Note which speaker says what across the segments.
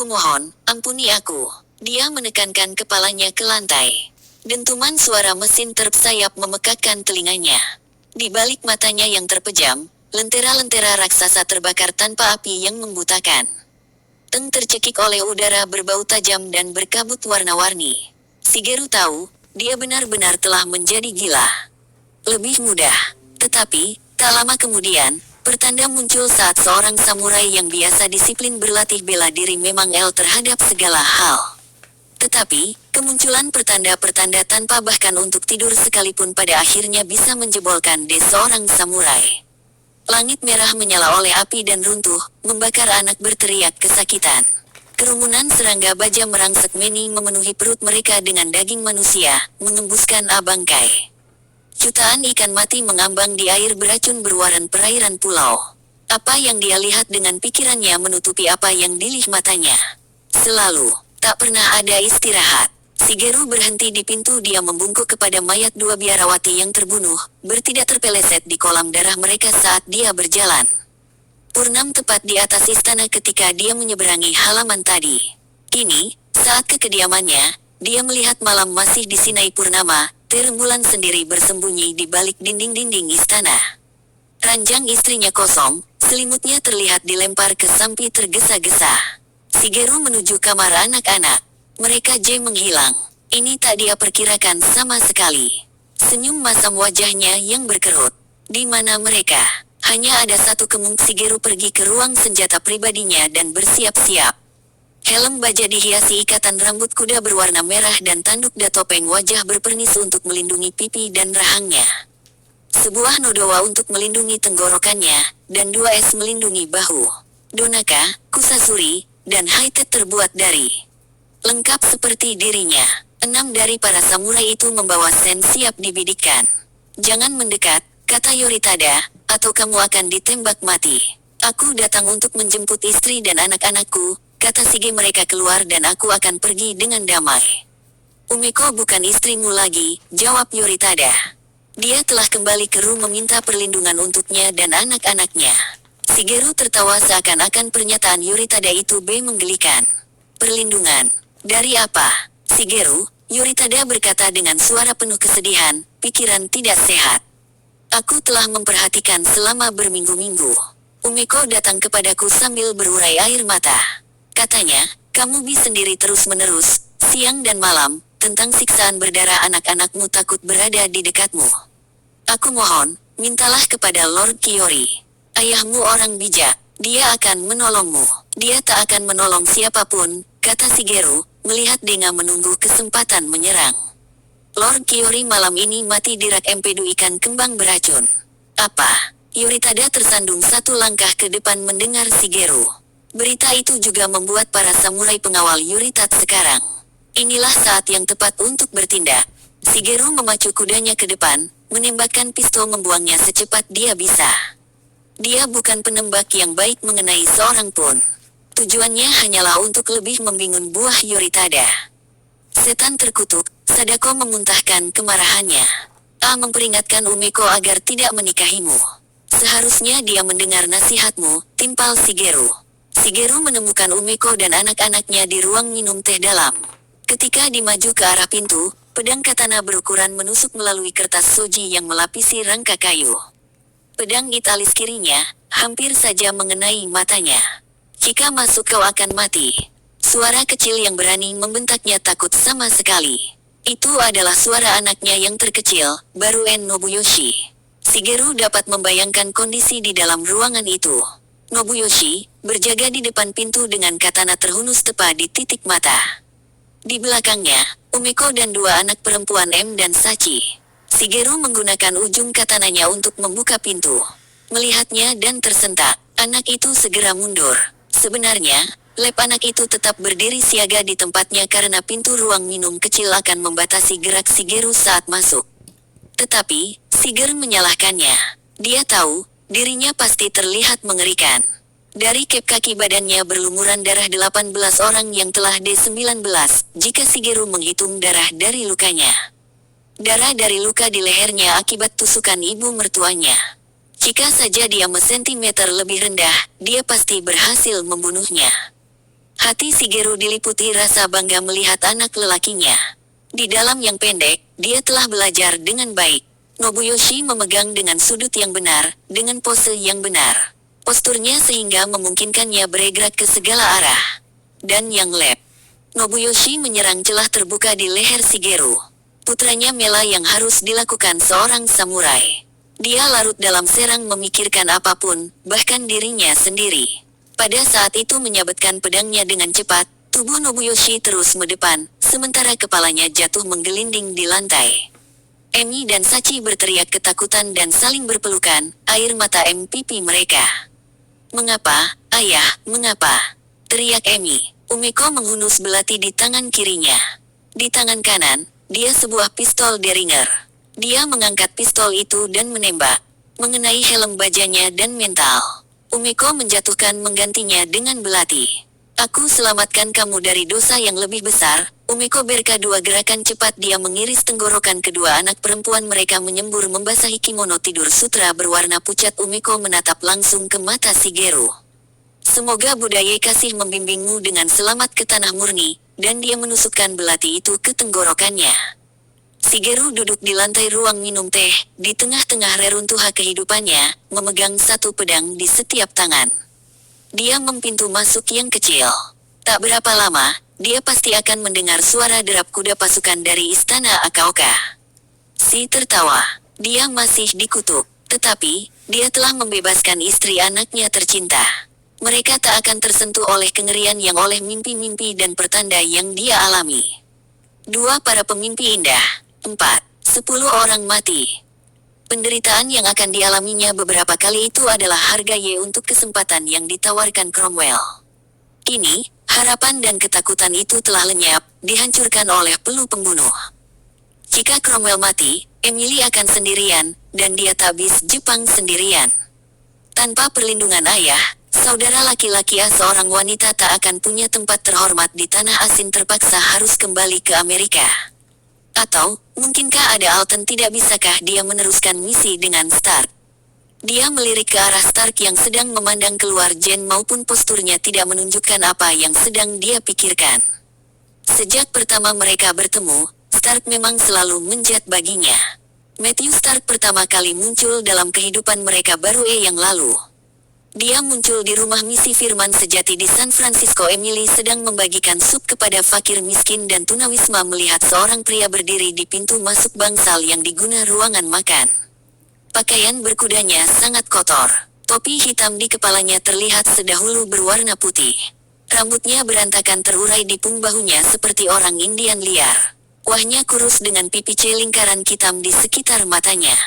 Speaker 1: Aku mohon, ampuni aku. Dia menekankan kepalanya ke lantai. Dentuman suara mesin truk sayap memekakkan telinganya. Di balik matanya yang terpejam, lentera-lentera raksasa terbakar tanpa api yang membutakan. Teng tercekik oleh udara berbau tajam dan berkabut warna-warni. Shigeru tahu, dia benar-benar telah menjadi gila. Lebih mudah. Tetapi, tak lama kemudian, pertanda muncul saat seorang samurai yang biasa disiplin berlatih bela diri memang terhadap segala hal. Tetapi, kemunculan pertanda-pertanda tanpa bahkan untuk tidur sekalipun pada akhirnya bisa menjebolkan seorang samurai. Langit merah menyala oleh api dan runtuh, membakar anak berteriak kesakitan. Kerumunan serangga baja merangsek meni memenuhi perut mereka dengan daging manusia, mengembuskan bangkai. Jutaan ikan mati mengambang di air beracun berwarna perairan pulau. Apa yang dia lihat dengan pikirannya menutupi apa yang dilih matanya. Selalu, tak pernah ada istirahat. Shigeru berhenti di pintu. Dia membungkuk kepada mayat dua biarawati yang terbunuh, bertidak terpeleset di kolam darah mereka saat dia berjalan. Purnam tepat di atas istana ketika dia menyeberangi halaman tadi. Kini, saat ke kediamannya, dia melihat malam masih disinai purnama, rembulan sendiri bersembunyi di balik dinding-dinding istana. Ranjang istrinya kosong, selimutnya terlihat dilempar ke samping tergesa-gesa. Shigeru menuju kamar anak-anak. Mereka menghilang. Ini tak dia perkirakan sama sekali. Senyum masam wajahnya yang berkerut. Di mana mereka? Hanya ada satu kemung. Shigeru pergi ke ruang senjata pribadinya dan bersiap-siap. Helm baja dihiasi ikatan rambut kuda berwarna merah dan tanduk topeng wajah berpernis untuk melindungi pipi dan rahangnya. Sebuah nodowa untuk melindungi tenggorokannya, dan 2 es melindungi bahu. Donaka, kusasuri, dan haitet terbuat dari lengkap seperti dirinya. 6 dari para samurai itu membawa sen siap dibidikkan. Jangan mendekat, kata Yoritada, atau kamu akan ditembak mati. Aku datang untuk menjemput istri dan anak-anakku, kata Shige. Mereka keluar dan aku akan pergi dengan damai. Umiko bukan istrimu lagi, jawab Yoritada. Dia telah kembali ke room meminta perlindungan untuknya dan anak-anaknya. Shigeru tertawa seakan-akan pernyataan Yoritada itu menggelikan. Perlindungan? Dari apa? Shigeru, Yoritada berkata dengan suara penuh kesedihan, pikiran tidak sehat. Aku telah memperhatikan selama berminggu-minggu. Umiko datang kepadaku sambil berurai air mata. Katanya, kamu sendiri terus-menerus, siang dan malam, tentang siksaan berdarah anak-anakmu takut berada di dekatmu. Aku mohon, mintalah kepada Lord Kiyori. Ayahmu orang bijak, dia akan menolongmu. Dia tak akan menolong siapapun, kata Shigeru, melihat Denga menunggu kesempatan menyerang. Lord Kiyori malam ini mati di rak empedu ikan kembang beracun. Apa? Yoritada tersandung satu langkah ke depan mendengar Shigeru. Berita itu juga membuat para samurai pengawal Yoritat sekarang. Inilah saat yang tepat untuk bertindak. Shigeru memacu kudanya ke depan, menembakkan pistol membuangnya secepat dia bisa. Dia bukan penembak yang baik mengenai seorang pun. Tujuannya hanyalah untuk lebih membingung buah Yoritada. Setan terkutuk, Sadako memuntahkan kemarahannya. Memperingatkan Umiko agar tidak menikahimu. Seharusnya dia mendengar nasihatmu, timpal Shigeru. Shigeru menemukan Umiko dan anak-anaknya di ruang minum teh dalam. Ketika dimaju ke arah pintu, pedang katana berukuran menusuk melalui kertas soji yang melapisi rangka kayu. Pedang italis kirinya, hampir saja mengenai matanya. Jika masuk kau akan mati. Suara kecil yang berani membentaknya takut sama sekali. Itu adalah suara anaknya yang terkecil, Baruen Nobuyoshi. Shigeru dapat membayangkan kondisi di dalam ruangan itu. Nobuyoshi, berjaga di depan pintu dengan katana terhunus tepat di titik mata. Di belakangnya, Umiko dan 2 anak perempuan dan Sachi. Shigeru menggunakan ujung katananya untuk membuka pintu. Melihatnya dan tersentak, anak itu segera mundur. Sebenarnya, lab anak itu tetap berdiri siaga di tempatnya karena pintu ruang minum kecil akan membatasi gerak Shigeru saat masuk. Tetapi, Shigeru menyalahkannya. Dia tahu, dirinya pasti terlihat mengerikan. Dari kep kaki badannya berlumuran darah 18 orang yang telah D19, jika Shigeru menghitung darah dari lukanya. Darah dari luka di lehernya akibat tusukan ibu mertuanya. Jika saja dia sentimeter lebih rendah, dia pasti berhasil membunuhnya. Hati Shigeru diliputi rasa bangga melihat anak lelakinya. Di dalam yang pendek, dia telah belajar dengan baik. Nobuyoshi memegang dengan sudut yang benar, dengan pose yang benar. Posturnya sehingga memungkinkannya bergerak ke segala arah. Dan yang lep. Nobuyoshi menyerang celah terbuka di leher Shigeru. Putranya Mela yang harus dilakukan seorang samurai. Dia larut dalam serang memikirkan apapun, bahkan dirinya sendiri. Pada saat itu menyabetkan pedangnya dengan cepat, tubuh Nobuyoshi terus mendepan, sementara kepalanya jatuh menggelinding di lantai. Emi dan Sachi berteriak ketakutan dan saling berpelukan, air mata pipi mereka. "Mengapa, ayah, mengapa?" teriak Emi. Umiko menghunus belati di tangan kirinya. Di tangan kanan, dia sebuah pistol Derringer. Dia mengangkat pistol itu dan menembak. Mengenai helm bajanya dan mental. Umiko menjatuhkan menggantinya dengan belati. "Aku selamatkan kamu dari dosa yang lebih besar." Umiko berka dua gerakan cepat dia mengiris tenggorokan kedua anak perempuan mereka menyembur membasahi kimono tidur sutra berwarna pucat. Umiko menatap langsung ke mata Shigeru. "Semoga budaya kasih membimbingmu dengan selamat ke tanah murni," dan dia menusukkan belati itu ke tenggorokannya. Shigeru duduk di lantai ruang minum teh, di tengah-tengah reruntuhan kehidupannya, memegang satu pedang di setiap tangan. Dia mempintu masuk yang kecil. Tak berapa lama, dia pasti akan mendengar suara derap kuda pasukan dari istana Akaoka. Si tertawa. Dia masih dikutuk, tetapi, dia telah membebaskan istri anaknya tercinta. Mereka tak akan tersentuh oleh kengerian yang oleh mimpi-mimpi dan pertanda yang dia alami. Dua para pemimpi indah. 10 orang mati. Penderitaan yang akan dialaminya beberapa kali itu adalah harga Y untuk kesempatan yang ditawarkan Cromwell. Kini, harapan dan ketakutan itu telah lenyap, dihancurkan oleh peluh pembunuh. Jika Cromwell mati, Emily akan sendirian, dan dia tabis Jepang sendirian. Tanpa perlindungan ayah, saudara laki-laki seorang wanita tak akan punya tempat terhormat di tanah asin terpaksa harus kembali ke Amerika. Atau, mungkinkah ada Alton tidak bisakah dia meneruskan misi dengan Stark? Dia melirik ke arah Stark yang sedang memandang keluar Jen maupun posturnya tidak menunjukkan apa yang sedang dia pikirkan. Sejak pertama mereka bertemu, Stark memang selalu menjat baginya. Matthew Stark pertama kali muncul dalam kehidupan mereka baru yang lalu. Dia muncul di rumah misi Firman Sejati di San Francisco. Emily sedang membagikan sup kepada fakir miskin dan tunawisma melihat seorang pria berdiri di pintu masuk bangsal yang diguna ruangan makan. Pakaian berkudanya sangat kotor. Topi hitam di kepalanya terlihat sedahulu berwarna putih. Rambutnya berantakan terurai di pung bahunya seperti orang Indian liar. Wajahnya kurus dengan pipi lingkaran hitam di sekitar matanya.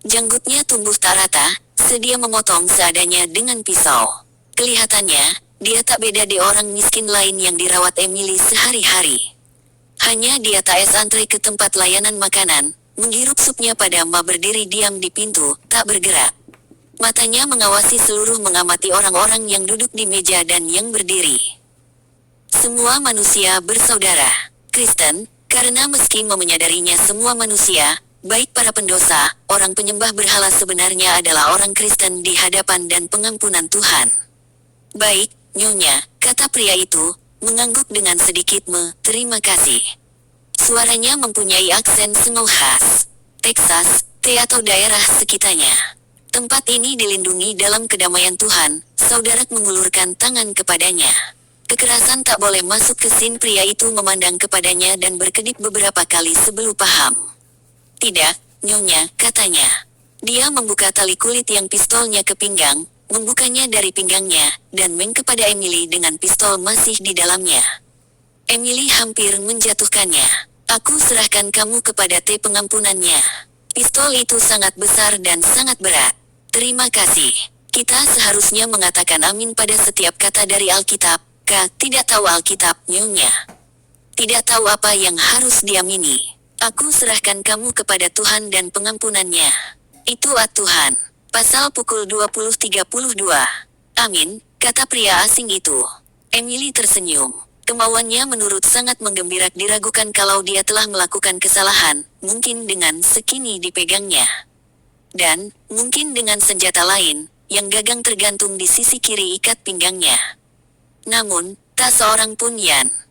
Speaker 1: Janggutnya tumbuh tak rata, sedia memotong seadanya dengan pisau. Kelihatannya, dia tak beda dari orang miskin lain yang dirawat Emily sehari-hari. Hanya dia tak antre ke tempat layanan makanan, menghirup supnya pada Ma berdiri diam di pintu, tak bergerak. Matanya mengawasi seluruh mengamati orang-orang yang duduk di meja dan yang berdiri. Semua manusia bersaudara. Kristen, karena meski menyadarinya semua manusia, baik para pendosa, orang penyembah berhala sebenarnya adalah orang Kristen di hadapan dan pengampunan Tuhan. "Baik, Nyonya," kata pria itu, mengangguk dengan sedikit terima kasih. Suaranya mempunyai aksen Sengau khas. "Texas, atau daerah sekitarnya. Tempat ini dilindungi dalam kedamaian Tuhan." Saudara mengulurkan tangan kepadanya. Kekerasan tak boleh masuk ke sini. Pria itu memandang kepadanya dan berkedip beberapa kali sebelum paham. "Tidak, Nyonya," katanya. Dia membuka tali kulit yang pistolnya ke pinggang, membukanya dari pinggangnya, dan kepada Emily dengan pistol masih di dalamnya. Emily hampir menjatuhkannya. "Aku serahkan kamu kepada pengampunannya. Pistol itu sangat besar dan sangat berat." "Terima kasih. Kita seharusnya mengatakan amin pada setiap kata dari Alkitab." "Kak, tidak tahu Alkitab, Nyonya. Tidak tahu apa yang harus diamini. Aku serahkan kamu kepada Tuhan dan pengampunannya." "Itu Tuhan." Pasal pukul 20.32. "Amin," kata pria asing itu. Emily tersenyum. Kemauannya menurut sangat menggembira diragukan kalau dia telah melakukan kesalahan, mungkin dengan sekini dipegangnya. Dan, mungkin dengan senjata lain, yang gagang tergantung di sisi kiri ikat pinggangnya. Namun, Tak seorang pun Yan.